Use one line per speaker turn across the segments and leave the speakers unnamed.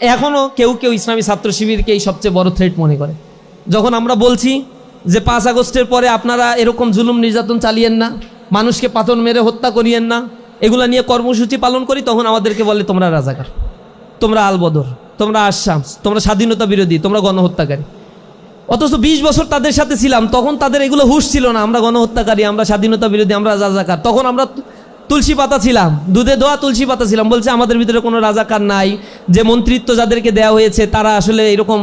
এখনও কেউ কেউ ইসলামী ছাত্র শিবিরকেই সবচেয়ে বড় থ্রেট মনে করে। যখন আমরা বলছি যে 5 আগস্টের পরে আপনারা এরকম জুলুম নির্যাতন চালিয়েন না, মানুষকে পাথর মেরে হত্যা করিয়েন না, এগুলা নিয়ে কর্মসূচি পালন করি, তখন আমাদেরকে বলে তোমরা রাজাকার, তোমরা আলবদর, তোমরা আশামস, তোমরা স্বাধীনতা বিরোধী, তোমরা গণহত্যাকারী। অথচ 20 বছর তাদের সাথে ছিলাম, তখন তাদের এগুলো হুঁশ ছিল না, আমরা গণহত্যাকারী, আমরা স্বাধীনতা বিরোধী, আমরা রাজাকার। তখন আমরা তুলসী পাতা ছিলাম, দুধে দোয়া তুলসী পাতা ছিলাম। বলছে আমাদের ভিতরে কোনো রাজাকার নাই, যে মন্ত্রিত্ব যাদেরকে দেওয়া হয়েছে তারা আসলে এরকম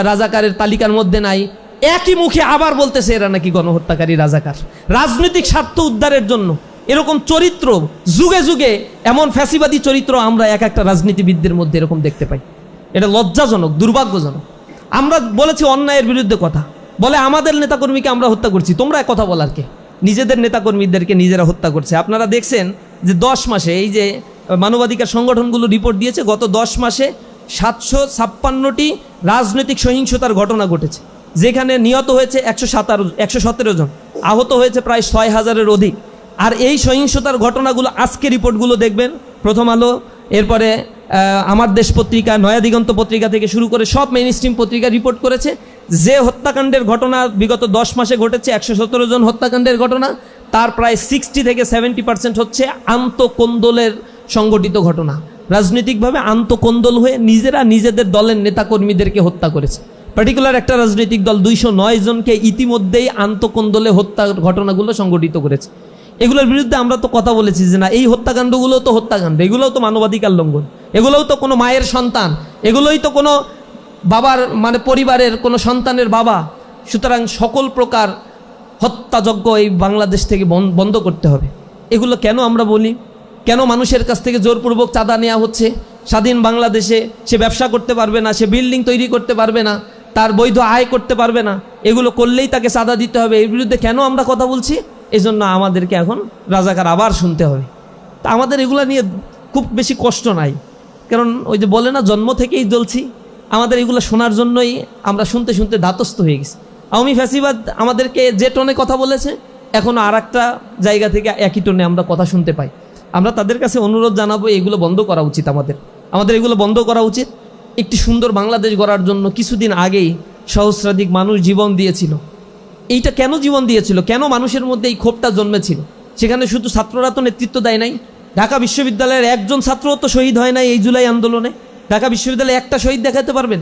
রাজাকারের তালিকার মধ্যে নাই। একই মুখে আবার বলতেছে এরা নাকি গণহত্যাকারী, রাজাকার। রাজনৈতিক স্বার্থ উদ্ধারের জন্য এরকম চরিত্র যুগে যুগে, এমন ফ্যাসিবাদী চরিত্র আমরা এক একটা রাজনীতিবিদদের মধ্যে এরকম দেখতে পাই। এটা লজ্জাজনক, দুর্ভাগ্যজনক। আমরা বলেছি অন্যায়ের বিরুদ্ধে কথা, বলে আমাদের নেতাকর্মীকে আমরা হত্যা করছি। তোমরা কথা বলার কে? নিজেদের নেতাকর্মীদেরকে নিজেরা হত্যা করছে। আপনারা দেখছেন যে 10 মাসে, এই যে মানবাধিকার সংগঠনগুলো রিপোর্ট দিয়েছে, গত 10 মাসে 756টি রাজনৈতিক সহিংসতার ঘটনা ঘটেছে, যেখানে নিহত হয়েছে 117 জন, আহত হয়েছে প্রায় 6000-এর অধিক। আর এই সহিংসতার ঘটনাগুলো আজকে রিপোর্টগুলো দেখবেন, প্রথম আলো, এরপরে আমার দেশ পত্রিকা, নয়া দিগন্ত পত্রিকা থেকে শুরু করে সব মেইন স্ট্রিম পত্রিকা রিপোর্ট করেছে যে হত্যাকাণ্ডের ঘটনা বিগত 10 মাসে ঘটেছে, 117 জন হত্যাকাণ্ডের ঘটনা, তার প্রায় 60 থেকে 70% হচ্ছে আন্তঃকোন্দলের সংগঠিত ঘটনা। রাজনৈতিকভাবে আন্তঃকোন্দল হয়ে নিজেরা নিজেদের দলের নেতাকর্মীদেরকে হত্যা করেছে। পার্টিকুলার একটা রাজনৈতিক দল 209 জনকে ইতিমধ্যেই আন্তঃকোন্দলে হত্যার ঘটনাগুলো সংগঠিত করেছে। এগুলোর বিরুদ্ধে আমরা তো কথা বলেছি যে না, এই হত্যাকাণ্ডগুলো তো হত্যাকাণ্ড, এগুলোও তো মানবাধিকার লঙ্ঘন, এগুলোও তো কোনো মায়ের সন্তান, এগুলোই তো কোনো বাবার মানে পরিবারের কোনো সন্তানের বাবা। সুতরাং সকল প্রকার হত্যাযজ্ঞ এই বাংলাদেশ থেকে বন্ধ করতে হবে। এগুলো কেন আমরা বলি? কেন মানুষের কাছ থেকে জোরপূর্বক চাঁদা নেওয়া হচ্ছে? স্বাধীন বাংলাদেশে সে ব্যবসা করতে পারবে না, সে বিল্ডিং তৈরি করতে পারবে না, তার বৈধ আয় করতে পারবে না, এগুলো করলেই তাকে চাঁদা দিতে হবে। এর বিরুদ্ধে কেন আমরা কথা বলছি? এই জন্য আমাদেরকে এখন রাজাকার আবার শুনতে হবে। তা আমাদের এগুলো নিয়ে খুব বেশি কষ্ট নাই, কারণ ওই যে বলে না, জন্ম থেকেই জ্বলছি। আমাদের এগুলো শোনার জন্যই আমরা শুনতে শুনতে ধাতস্থ হয়ে গেছি। আওয়ামী ফ্যাসিবাদ আমাদেরকে যে টোনে কথা বলেছে, এখনও আর একটা জায়গা থেকে একই টোনে আমরা কথা শুনতে পাই। আমরা তাদের কাছে অনুরোধ জানাবো, এগুলো বন্ধ করা উচিত। আমাদের এগুলো বন্ধ করা উচিত। একটি সুন্দর বাংলাদেশ গড়ার জন্য কিছুদিন আগেই সহস্রাধিক মানুষ জীবন দিয়েছিল। এইটা কেন জীবন দিয়েছিল? কেন মানুষের মধ্যে এই ক্ষোভটা জন্মেছিল? সেখানে শুধু ছাত্ররা তো নেতৃত্ব দেয় নাই। ঢাকা বিশ্ববিদ্যালয়ের একজন ছাত্রও তো শহীদ হয় নাই এই জুলাই আন্দোলনে। ঢাকা বিশ্ববিদ্যালয়ে একটা শহীদ দেখাতে পারবেন?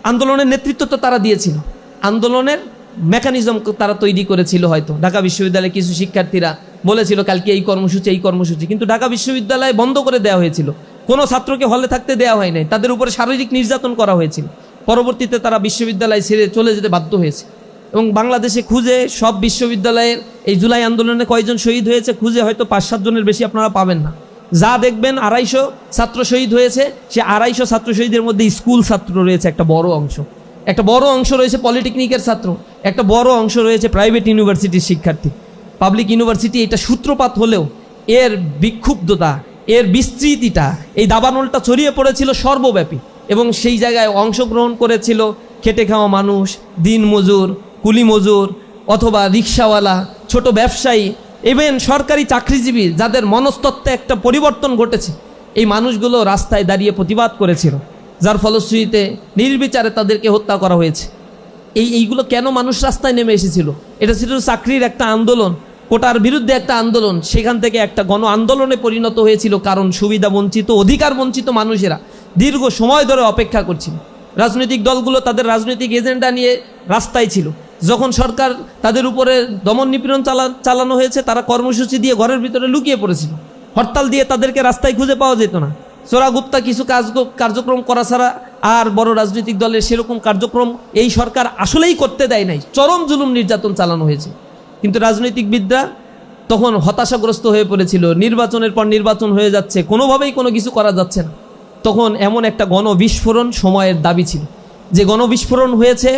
আন্দোলনের নেতৃত্ব তো তারা দিয়েছিল, আন্দোলনের মেকানিজম তারা তৈরি করেছিল। হয়তো ঢাকা বিশ্ববিদ্যালয়ে কিছু শিক্ষার্থীরা বলেছিল কালকে এই কর্মসূচি, কিন্তু ঢাকা বিশ্ববিদ্যালয় বন্ধ করে দেওয়া হয়েছিল। কোনো ছাত্রকে হলে থাকতে দেওয়া হয় নাই, তাদের উপরে শারীরিক নির্যাতন করা হয়েছিল। পরবর্তীতে তারা বিশ্ববিদ্যালয় ছেড়ে চলে যেতে বাধ্য হয়েছে। এবং বাংলাদেশে খুঁজে সব বিশ্ববিদ্যালয়ের এই জুলাই আন্দোলনে কয়জন শহীদ হয়েছে খুঁজে হয়তো 5-7 জনের বেশি আপনারা পাবেন না। যা দেখবেন 250 ছাত্র শহীদ হয়েছে, সে 250 ছাত্র শহীদের মধ্যে স্কুল ছাত্র রয়েছে একটা বড় অংশ রয়েছে পলিটেকনিকের ছাত্র, একটা বড় অংশ রয়েছে প্রাইভেট ইউনিভার্সিটির শিক্ষার্থী। পাবলিক ইউনিভার্সিটি এটা সূত্রপাত হলেও এর বিক্ষুব্ধতা, এর বিস্তৃতিটা, এই দাবানলটা ছড়িয়ে পড়েছিল সর্বব্যাপী। এবং সেই জায়গায় অংশগ্রহণ করেছিল খেটে খাওয়া মানুষ, দিন মজুর, কুলি মজুর, অথবা রিক্সাওয়ালা, ছোট ব্যবসায়ী, ইভেন সরকারি চাকরিজীবী, যাদের মনস্তত্ত্বে একটা পরিবর্তন ঘটেছে। এই মানুষগুলো রাস্তায় দাঁড়িয়ে প্রতিবাদ করেছিল, যার ফলশ্রুতিতে নির্বিচারে তাদেরকে হত্যা করা হয়েছে। এইগুলো কেন মানুষ রাস্তায় নেমে এসেছিল? এটা ছিল চাকরির একটা আন্দোলন, কোটার বিরুদ্ধে একটা আন্দোলন। সেখান থেকে একটা গণ আন্দোলনে পরিণত হয়েছিল, কারণ সুবিধা বঞ্চিত, অধিকার বঞ্চিত মানুষেরা দীর্ঘ সময় ধরে অপেক্ষা করছিল। রাজনৈতিক দলগুলো তাদের রাজনৈতিক এজেন্ডা নিয়ে রাস্তায় ছিল। যখন সরকার তাদের উপরে দমন নিপীড়ন চালানো হয়েছে, তারা কর্মসূচি দিয়ে ঘরের ভিতরে লুকিয়ে পড়েছিল। হরতাল দিয়ে তাদেরকে রাস্তায় খুঁজে পাওয়া যেত না। চোরাগুপ্তা কিছু কার্যক্রম করা ছাড়া আর বড় রাজনৈতিক দলের সেরকম কার্যক্রম এই সরকার আসলেই করতে দেয় নাই। চরম জুলুম নির্যাতন চালানো হয়েছে। কিন্তু রাজনৈতিকবিদরা তখন হতাশাগ্রস্ত হয়ে পড়েছিল। নির্বাচনের পর নির্বাচন হয়ে যাচ্ছে, কোনোভাবেই কোনো কিছু করা যাচ্ছে না। তখন এমন একটা গণবিস্ফোরণ সময়ের দাবি ছিল, যে গণবিস্ফোরণ হয়েছে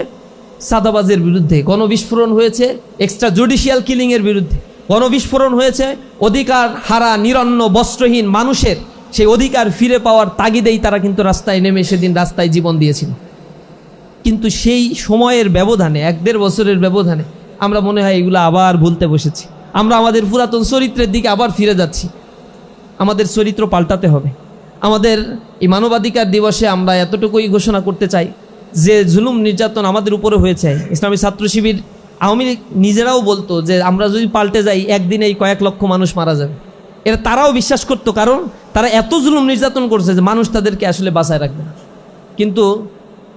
সাদাবাজের বিরুদ্ধে, গণবিস্ফোরণ হয়েছে এক্সট্রা জুডিশিয়াল কিলিংয়ের বিরুদ্ধে, গণবিস্ফোরণ হয়েছে অধিকার হারা নিরন্ন বস্ত্রহীন মানুষের সেই অধিকার ফিরে পাওয়ার তাগিদেই তারা কিন্তু রাস্তায় নেমে সেদিন রাস্তায় জীবন দিয়েছিল। কিন্তু সেই সময়ের ব্যবধানে, 1-1.5 বছরের ব্যবধানে আমরা মনে হয় এগুলো আবার ভুলতে বসেছি। আমরা আমাদের পুরাতন চরিত্রের দিকে আবার ফিরে যাচ্ছি। আমাদের চরিত্র পাল্টাতে হবে। আমাদের এই মানবাধিকার দিবসে আমরা এতটুকুই ঘোষণা করতে চাই যে জুলুম নির্যাতন আমাদের উপরে হয়েছে। ইসলামী ছাত্র শিবির, আওয়ামী লীগ নিজেরাও বলতো যে আমরা যদি পাল্টে যাই একদিনে এই কয়েক লক্ষ মানুষ মারা যাবে। এটা তারাও বিশ্বাস করতো, কারণ তারা এত জুলুম নির্যাতন করছে যে মানুষ তাদেরকে আসলে বাঁচায় রাখবে না। কিন্তু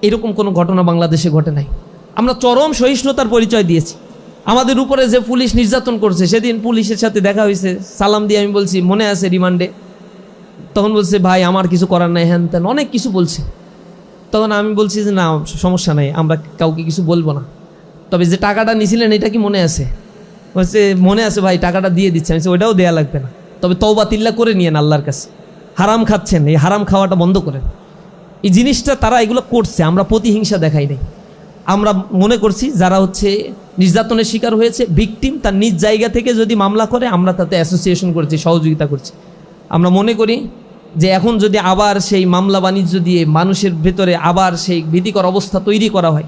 এরকম কোনো ঘটনা বাংলাদেশে ঘটে নাই। আমরা চরম সহিষ্ণুতার পরিচয় দিয়েছি। আমাদের উপরে যে পুলিশ নির্যাতন করছে, সেদিন পুলিশের সাথে দেখা হয়েছে, সালাম দিয়ে আমি বলছি মনে আছে রিমান্ডে, তখন বলছে ভাই আমার কিছু করার নাই, হ্যান ত্যান অনেক কিছু বলছে। তখন আমি বলছি যে না সমস্যা নাই, আমরা কাউকে কিছু বলবো না, তবে যে টাকাটা নিয়েছিলেন এটা কি মনে আছে? বলছে মনে আছে ভাই, টাকাটা দিয়ে দিচ্ছে। আমি ওইটাও দেয়া লাগবে না, তবে তওবা তিল্লা করে নিয়েন আল্লাহর কাছে। হারাম খাচ্ছেন, এই হারাম খাওয়াটা বন্ধ করেন। এই জিনিসটা তারা এগুলো করছে, আমরা প্রতিহিংসা দেখাই নাই। আমরা মনে করছি যারা হচ্ছে নির্যাতনের শিকার হয়েছে, ভিকটিম, তার নিজ জায়গা থেকে যদি মামলা করে আমরা তাতে অ্যাসোসিয়েশন করছি, সহযোগিতা করছি। আমরা মনে করি যে এখন যদি আবার সেই মামলা বাণিজ্য দিয়ে মানুষের ভেতরে আবার সেই ভীতিকর অবস্থা তৈরি করা হয়,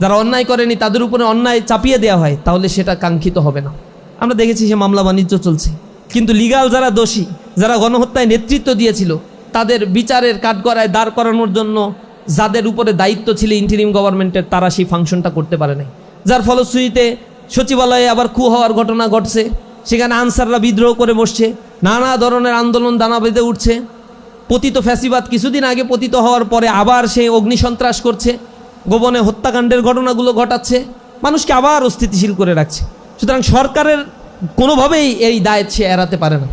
যারা অন্যায় করেনি তাদের উপরে অন্যায় চাপিয়ে দেওয়া হয়, তাহলে সেটা কাঙ্ক্ষিত হবে না। আমরা দেখেছি সে মামলা বাণিজ্য চলছে, কিন্তু লিগাল যারা দোষী, যারা গণহত্যায় নেতৃত্ব দিয়েছিল, তাদের বিচারের কাঠগড়ায় দাঁড় করানোর জন্য যাদের উপরে দায়িত্ব ছিল ইন্টারিম গভর্নমেন্টের, তারা সেই ফাংশনটা করতে পারে নাই। যার ফলশ্রুতিতে সচিবালয়ে আবার কু হওয়ার ঘটনা ঘটছে, সেখানে আনসাররা বিদ্রোহ করে বসছে, নানা ধরনের আন্দোলন দানা বেঁধে উঠছে। পতিত ফ্যাসিবাদ কিছুদিন আগে পতিত হওয়ার পরে আবার সে অগ্নিসন্ত্রাস করছে, গোপনে হত্যাকাণ্ডের ঘটনাগুলো ঘটাচ্ছে, মানুষকে আবার অস্থিতিশীল করে রাখছে। সুতরাং সরকারের কোনোভাবেই এই দায়িত্ব সে এড়াতে পারে না।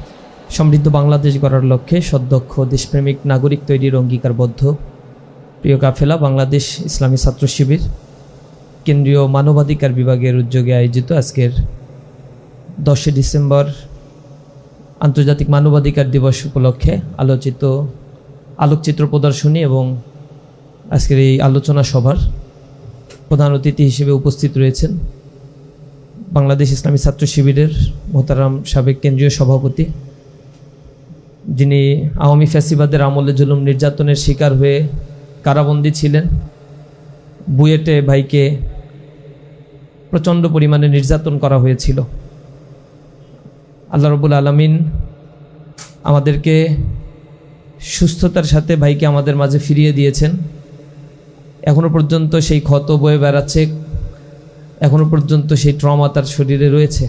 সমৃদ্ধ বাংলাদেশ গড়ার লক্ষ্যে সদক্ষ দেশপ্রেমিক নাগরিক তৈরির অঙ্গীকারবদ্ধ প্রিয় কাফেলা বাংলাদেশ ইসলামী ছাত্র শিবির কেন্দ্রীয় মানবাধিকার বিভাগের উদ্যোগে আয়োজিত আজকের 10 ডিসেম্বর আন্তর্জাতিক মানবাধিকার দিবস উপলক্ষে আলোকচিত্র প্রদর্শনী এবং আজকের এই আলোচনা সভার প্রধান অতিথি হিসেবে উপস্থিত রয়েছেন বাংলাদেশ ইসলামী ছাত্র শিবিরের মোহতারাম সাবেক কেন্দ্রীয় সভাপতি, যিনি আওয়ামী ফ্যাসিবাদের আমলে জুলুম নির্যাতনের শিকার হয়ে কারাবন্দী ছিলেন। বুয়েটে ভাইকে প্রচণ্ড পরিমাণে নির্যাতন করা হয়েছিল। আল্লাহ রাব্বুল আলামিন আমাদেরকে সুস্থতার সাথে ভাইকে আমাদের মাঝে ফিরিয়ে দিয়েছেন। এখনো পর্যন্ত সেই ক্ষত বয়ে বেড়াচ্ছে, এখনো পর্যন্ত সেই ট্রমা তার শরীরে রয়েছে।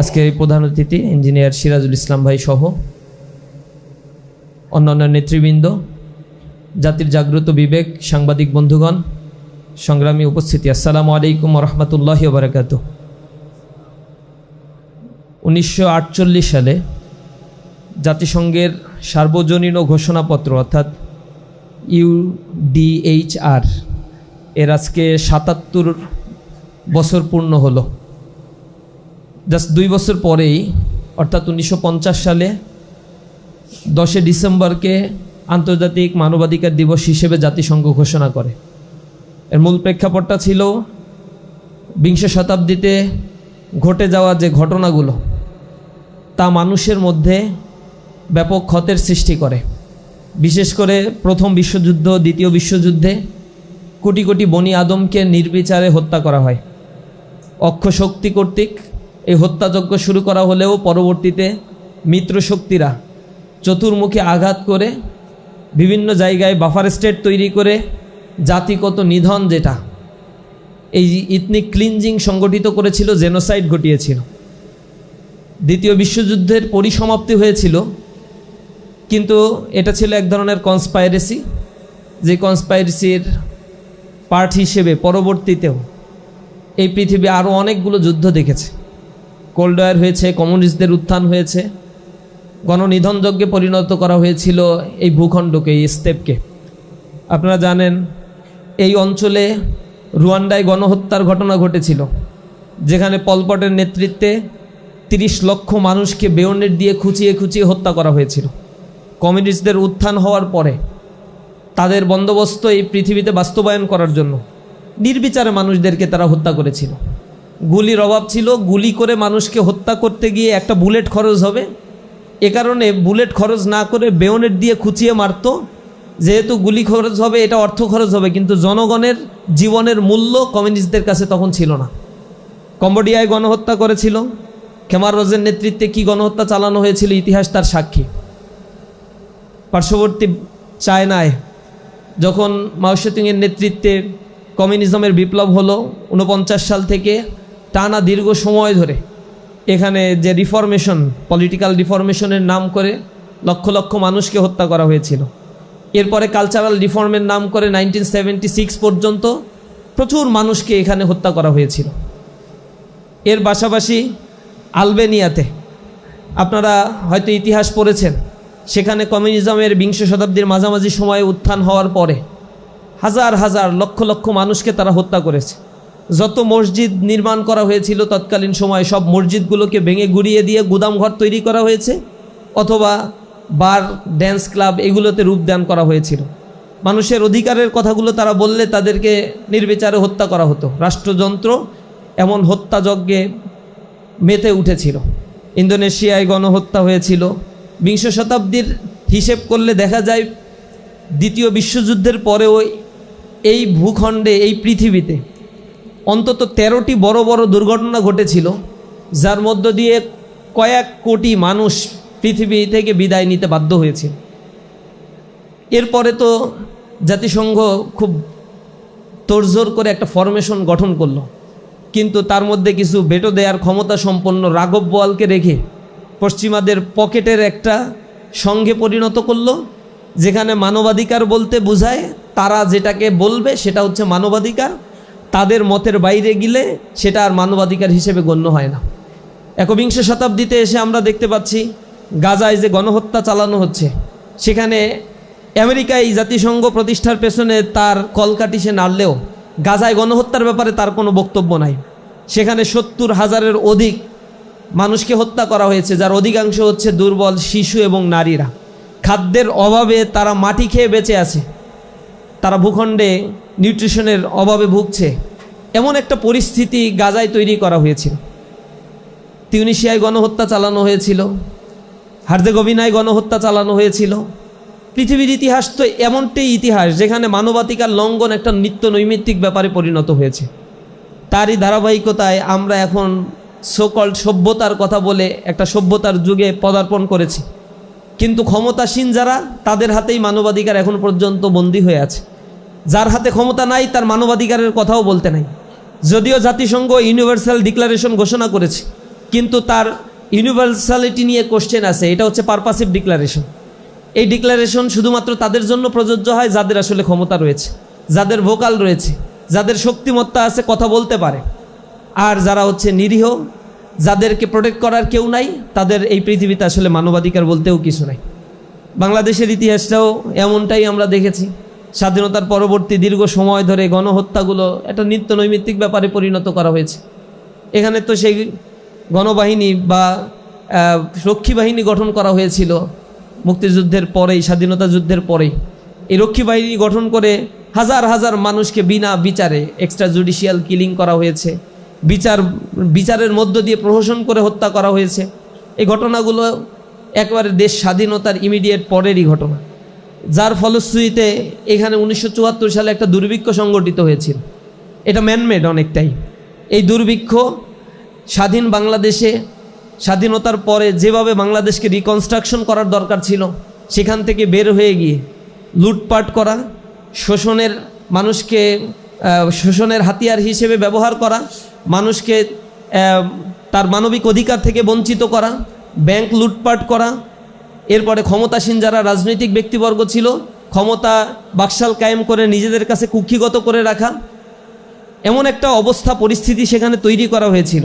আজকে এই প্রধান অতিথি ইঞ্জিনিয়ার সিরাজুল ইসলাম ভাই সহ অন্যান্য নেতৃবৃন্দ, জাতির জাগ্রত বিবেক, সাংবাদিক বন্ধুগণ, সংগ্রামী উপস্থিতি, আসসালামু আলাইকুম ওয়া রাহমাতুল্লাহি ওয়া বারাকাতুহু। 1948 সালে জাতিসংঘের সার্বজনীন ঘোষণাপত্র অর্থাৎ UDHR এর আজকে 77 বছর পূর্ণ হলো। জাস্ট 2 বছর পরেই অর্থাৎ 1950 সালে 10 ডিসেম্বরকে আন্তর্জাতিক মানবাধিকার দিবস হিসেবে জাতিসংঘ ঘোষণা করে। এর মূল প্রেক্ষাপটটা ছিল বিংশ শতাব্দীতে ঘটে যাওয়া যে ঘটনাগুলো তা মানুষের মধ্যে ব্যাপক ক্ষতের সৃষ্টি করে। বিশেষ করে প্রথম বিশ্বযুদ্ধ, দ্বিতীয় বিশ্বযুদ্ধে কোটি কোটি বনি আদমকে নির্বিচারে হত্যা করা হয়। অক্ষশক্তি কর্তৃক এই হত্যাযজ্ঞ শুরু করা হলেও পরবর্তীতে মিত্রশক্তিরা চতুর্মুখী আঘাত করে বিভিন্ন জায়গায় বাফার স্টেট তৈরি করে জাতিগত নিধন, যেটা এই ইথনিক ক্লিনজিং সংগঠিত করেছিল, জেনোসাইড ঘটিয়েছিল। দ্বিতীয় বিশ্বযুদ্ধের পরিসমাপ্তি হয়েছিল, কিন্তু এটা ছিল এক ধরনের কনস্পাইরেসি, যে কনস্পাইরেসির পার্ট হিসেবে পরবর্তীতেও এই পৃথিবী আরও অনেকগুলো যুদ্ধ দেখেছে। কোল্ড ওয়ার হয়েছে, কমিউনিস্টদের উত্থান হয়েছে, গণনিধনযজ্ঞে পরিণত করা হয়েছিল এই ভূখণ্ডকে, এই স্টেপকে। আপনারা জানেন এই অঞ্চলে রুয়ান্ডায় গণহত্যার ঘটনা ঘটেছিল, যেখানে পলপটের নেতৃত্বে 30 লক্ষ মানুষকে বেয়নেট দিয়ে খুঁচিয়ে খুঁচিয়ে হত্যা করা হয়েছিল। কমিউনিস্টদের উত্থান হওয়ার পরে তাদের বন্দোবস্ত এই পৃথিবীতে বাস্তবায়ন করার জন্য নির্বিচারে মানুষদেরকে তারা হত্যা করেছিল। গুলির অভাব ছিল, গুলি করে মানুষকে হত্যা করতে গিয়ে একটা বুলেট খরচ হবে, এ কারণে বুলেট খরচ না করে বেয়নেট দিয়ে খুঁচিয়ে মারত। যেহেতু গুলি খরচ হবে, এটা অর্থ খরচ হবে, কিন্তু জনগণের জীবনের মূল্য কমিউনিস্টদের কাছে তখন ছিল না। কম্বোডিয়ায় গণহত্যা করেছিল, খেমার রোজের নেতৃত্বে কি গণহত্যা চালানো হয়েছিল ইতিহাস তার সাক্ষী। পার্শ্ববর্তী চায়নায় যখন মাও সেতুংয়ের নেতৃত্বে কমিউনিজমের বিপ্লব হলো 49 সাল থেকে টানা দীর্ঘ সময় ধরে এখানে যে রিফরমেশন, পলিটিক্যাল রিফরমেশনের নাম করে লক্ষ লক্ষ মানুষকে হত্যা করা হয়েছিল। এরপরে কালচারাল রিফর্মের নাম করে 1976 পর্যন্ত প্রচুর মানুষকে এখানে হত্যা করা হয়েছিল। এর পাশাপাশি আলবেনিয়াতে আপনারা হয়তো ইতিহাস পড়েছেন, সেখানে কমিউনিজমের 20 শতাব্দীর মাঝামাঝি সময়ে উত্থান হওয়ার পরে হাজার হাজার লক্ষ লক্ষ মানুষকে তারা হত্যা করেছে। যত মসজিদ নির্মাণ করা হয়েছিল তৎকালীন সময়ে সব মসজিদগুলোকে ভেঙে গুড়িয়ে দিয়ে গুদামঘর তৈরি করা হয়েছে, অথবা বার, ড্যান্স ক্লাব এগুলোতে রূপদান করা হয়েছিল। মানুষের অধিকারের কথাগুলো তারা বললে তাদেরকে নির্বিচারে হত্যা করা হতো। রাষ্ট্রযন্ত্র এমন হত্যাযজ্ঞে মেতে উঠেছিল। ইন্দোনেশিয়ায় গণহত্যা হয়েছিল। 20 শতাব্দীর হিসেব করলে দেখা যায় দ্বিতীয় বিশ্বযুদ্ধের পরেও এই ভূখণ্ডে, এই পৃথিবীতে অন্তত 13টি বড় বড় দুর্ঘটনা ঘটেছিল, যার মধ্য দিয়ে কয়েক কোটি মানুষ পৃথিবী থেকে বিদায় নিতে বাধ্য হয়েছিল। এরপরে তো জাতিসংঘ খুব তোড়জোড় করে একটা ফরমেশন গঠন করলো, কিন্তু তার মধ্যে কিছু ভেটো দেওয়ার ক্ষমতা সম্পন্ন রাঘব বোয়ালকে রেখে পশ্চিমাদের পকেটের একটা সঙ্গে পরিণত করলো, যেখানে মানবাধিকার বলতে বোঝায় তারা যেটাকে বলবে সেটা হচ্ছে মানবাধিকার, তাদের মতের বাইরে গেলে সেটা আর মানবাধিকার হিসেবে গণ্য হয় না। 21 শতাব্দীতে এসে আমরা দেখতে পাচ্ছি গাজায় যে গণহত্যা চালানো হচ্ছে, সেখানে আমেরিকায় জাতিসংঘ প্রতিষ্ঠার পেছনে তার কলকাঠি সে নাড়লেও গাজায় গণহত্যার ব্যাপারে তার কোনো বক্তব্য নাই। সেখানে 70,000-এর অধিক মানুষকে হত্যা করা হয়েছে, যার অধিকাংশ হচ্ছে দুর্বল শিশু এবং নারীরা। খাদ্যের অভাবে তারা মাটি খেয়ে বেঁচে আছে, তারা ভূখণ্ডে নিউট্রিশনের অভাবে ভুগছে। এমন একটা পরিস্থিতি গাজায় তৈরি করা হয়েছিল। তিউনিসিয়ায় গণহত্যা চালানো হয়েছিল, হার্জেগোভিনায় গণহত্যা চালানো হয়েছিল। পৃথিবীর ইতিহাস তো এমনটাই ইতিহাস যেখানে মানবাধিকার লঙ্ঘন একটা নিত্য নৈমিত্তিক ব্যাপারে পরিণত হয়েছে। তারই ধারাবাহিকতায় আমরা এখন সোকল্ড সভ্যতার কথা বলে একটা সভ্যতার যুগে পদার্পণ করেছি, কিন্তু ক্ষমতাসীন যারা, তাদের হাতেই মানবাধিকার এখন পর্যন্ত বন্দী হয়ে আছে। যার হাতে ক্ষমতা নাই তার মানবাধিকারের কথাও বলতে নাই। যদিও জাতিসংঘ ইউনিভার্সাল ডিক্লারেশন ঘোষণা করেছে, কিন্তু তার ইউনিভার্সালিটি নিয়ে কোশ্চেন আছে। এটা হচ্ছে পারপাসিভ ডিক্লারেশন। এই ডিক্লারেশন শুধুমাত্র তাদের জন্য প্রযোজ্য হয় যাদের আসলে ক্ষমতা রয়েছে, যাদের ভোকাল রয়েছে, যাদের শক্তিমত্তা আছে, কথা বলতে পারে। আর যারা হচ্ছে নিরীহ, যাদেরকে প্রোটেক্ট করার কেউ নাই, তাদের এই পৃথিবীতে আসলে মানবাধিকার বলতেও কিছু নাই। বাংলাদেশের ইতিহাসটাও এমনটাই আমরা দেখেছি। স্বাধীনতার পরবর্তী দীর্ঘ সময় ধরে গণহত্যাগুলো একটা নিত্য নৈমিত্তিক ব্যাপারে পরিণত করা হয়েছে। এখানে তো সেই গণবাহিনী বা রক্ষী বাহিনী গঠন করা হয়েছিল মুক্তিযুদ্ধের পরেই, স্বাধীনতা যুদ্ধের পরেই। এই রক্ষী বাহিনী গঠন করে হাজার হাজার মানুষকে বিনা বিচারে এক্সট্রা জুডিশিয়াল কিলিং করা হয়েছে, বিচারের মধ্য দিয়ে প্রহসন করে হত্যা করা হয়েছে। এই ঘটনাগুলো একবারে দেশ স্বাধীনতার ইমিডিয়েট পরেরই ঘটনা, যার ফলশ্রুতিতে এখানে 1974 সালে একটা দুর্ভিক্ষ সংগঠিত হয়েছিল। এটা ম্যানমেড অনেকটাই। এই দুর্ভিক্ষ স্বাধীন বাংলাদেশে স্বাধীনতার পরে যেভাবে বাংলাদেশকে রিকনস্ট্রাকশন করার দরকার ছিল, সেখান থেকে বের হয়ে গিয়ে লুটপাট করা, মানুষকে শোষণের হাতিয়ার হিসেবে ব্যবহার করা, মানুষকে তার মানবিক অধিকার থেকে বঞ্চিত করা, ব্যাংক লুটপাট করা, এরপরে ক্ষমতাসীন যারা রাজনৈতিক ব্যক্তিবর্গ ছিল ক্ষমতা বাকশাল কায়েম করে নিজেদের কাছে কুক্ষিগত করে রাখা, এমন একটা অবস্থা পরিস্থিতি সেখানে তৈরি করা হয়েছিল।